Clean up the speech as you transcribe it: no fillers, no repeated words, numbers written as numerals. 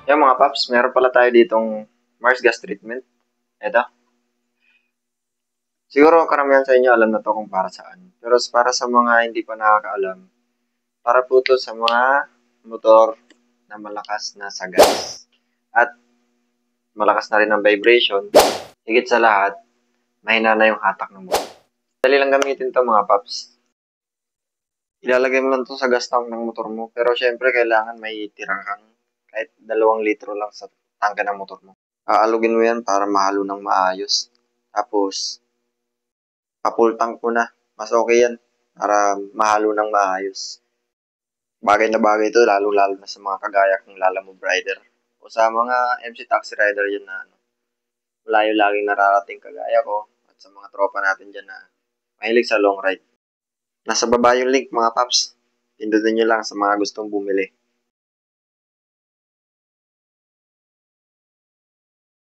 Yan mga paps, meron pala tayo ditong Mars gas treatment. Ito. Siguro karamihan sa inyo alam na to kung para saan. Pero para sa mga hindi pa nakakaalam, para po to sa mga motor na malakas na sa gas. At malakas na rin ang vibration. Higit sa lahat, mahina na yung hatak ng motor. Dali lang gamitin to mga paps. Ilalagay mo lang to sa gas tank ng motor mo. Pero syempre kailangan may tirang kang kahit 2 litro lang sa tangke ng motor mo. Aalugin mo yan para mahalo ng maayos. Tapos, pa-full tank mo na. Mas okay yan para mahalo ng maayos. Bagay na bagay ito, lalo-lalo na sa mga kagaya kong Lala Move Rider. O sa mga MC Taxi Rider yun na malayo laging nararating kagaya ko. At sa mga tropa natin dyan na mahilig sa long ride. Nasa baba yung link mga paps. Pindutin nyo lang sa mga gustong bumili.